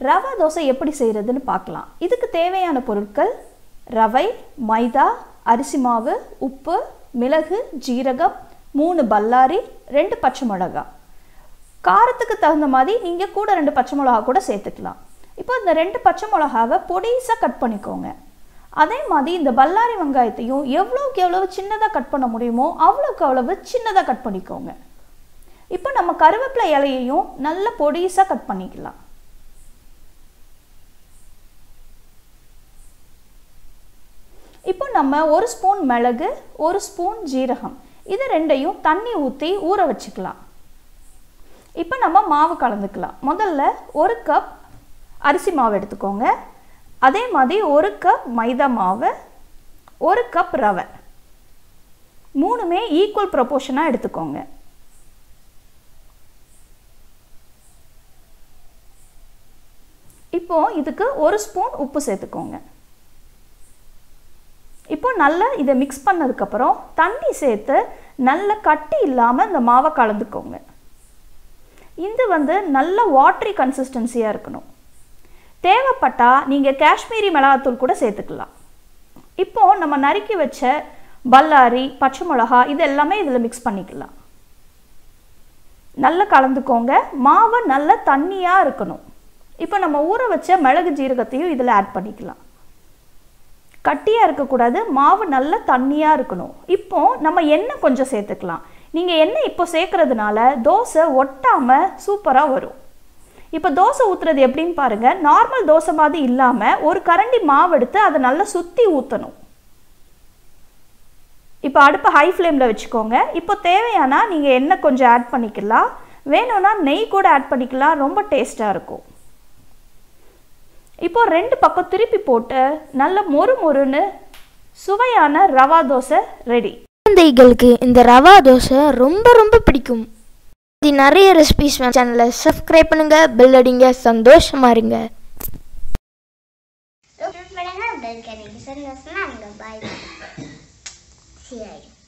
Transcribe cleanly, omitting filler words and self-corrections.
ரவா தோசை எப்படி செய்கிறதுன்னு பார்க்கலாம். இதுக்கு தேவையான பொருட்கள் ரவை, மைதா, அரிசி மாவு, உப்பு, மிளகு, ஜீரகம், 3 பல்லாரி, 2 பச்சை மிளகாய். காரத்துக்கு தகுந்த மாதிரி நீங்கள் கூட 2 பச்சை மிளகா கூட சேர்த்துக்கலாம். இப்போ இந்த 2 பச்சை மிளகாவை பொடிசாக கட் பண்ணிக்கோங்க. அதே மாதிரி இந்த பல்லாரி வெங்காயத்தையும் எவ்வளோக்கு எவ்வளவு சின்னதாக கட் பண்ண முடியுமோ அவ்வளோக்கு அவ்வளவு சின்னதாக கட் பண்ணிக்கோங்க. இப்போ நம்ம கருவேப்பிலை இலையையும் நல்ல பொடிசாக கட் பண்ணிக்கலாம். இப்போ நம்ம 1 ஸ்பூன் மிளகு, 1 ஸ்பூன் ஜீரகம், இது ரெண்டையும் தண்ணி ஊற்றி ஊற வச்சுக்கலாம். இப்போ நம்ம மாவு கலந்துக்கலாம். முதல்ல 1 கப் அரிசி மாவு எடுத்துக்கோங்க. அதே மாதிரி 1 கப் மைதா மாவு, 1 கப் ரவை, மூணுமே ஈக்குவல் ப்ரொபோர்ஷனாக எடுத்துக்கோங்க. இப்போ இதுக்கு 1 ஸ்பூன் உப்பு சேர்த்துக்கோங்க. இப்போ நல்லா இதை மிக்ஸ் பண்ணதுக்கப்புறம் தண்ணி சேர்த்து நல்ல கட்டி இல்லாமல் இந்த மாவை கலந்துக்கோங்க. இது நல்ல வாட்டரி கன்சிஸ்டன்சியாக இருக்கணும். தேவைப்பட்டால் நீங்கள் காஷ்மீரி மிளகாத்தூள் கூட சேர்த்துக்கலாம். இப்போது நம்ம நறுக்கி வச்ச பல்லாரி, பச்சை மிளகா இது எல்லாமே இதில் மிக்ஸ் பண்ணிக்கலாம். நல்லா கலந்துக்கோங்க. மாவு நல்ல தண்ணியாக இருக்கணும். இப்போ நம்ம ஊற வச்ச மிளகு ஜீரகத்தையும் இதில் ஆட் பண்ணிக்கலாம். கட்டியாக இருக்கக்கூடாது, மாவு நல்ல தண்ணியாக இருக்கணும். இப்போது நம்ம எண்ணெய் கொஞ்சம் சேர்த்துக்கலாம். நீங்கள் எண்ணெய் இப்போ சேர்க்கறதுனால தோசை ஒட்டாமல் சூப்பராக வரும். இப்போ தோசை ஊற்றுறது எப்படின்னு பாருங்கள். நார்மல் தோசை மாதிரி இல்லாமல் ஒரு கரண்டி மாவு எடுத்து அதை நல்லா சுற்றி ஊற்றணும். இப்போ அடுப்பை ஹை ஃப்ளேமில் வச்சுக்கோங்க. இப்போ தேவையானா நீங்கள் எண்ணெய் கொஞ்சம் ஆட் பண்ணிக்கலாம். வேணும்னா நெய் கூட ஆட் பண்ணிக்கலாம். ரொம்ப டேஸ்ட்டாக இருக்கும். இப்போ 2 பக்கம் திருப்பி போட்டு நல்ல மொறு மொறுன்னு சுவையான ரவா தோசை ரெடி. குழந்தைகளுக்கு இந்த ரவா தோசை ரொம்ப ரொம்ப பிடிக்கும். இது நிறைய ரெசிபிஸ் சேனலை சப்ஸ்கிரைப் பண்ணுங்க, பெல் அடிங்க, சந்தோஷமா இருங்க. Bye.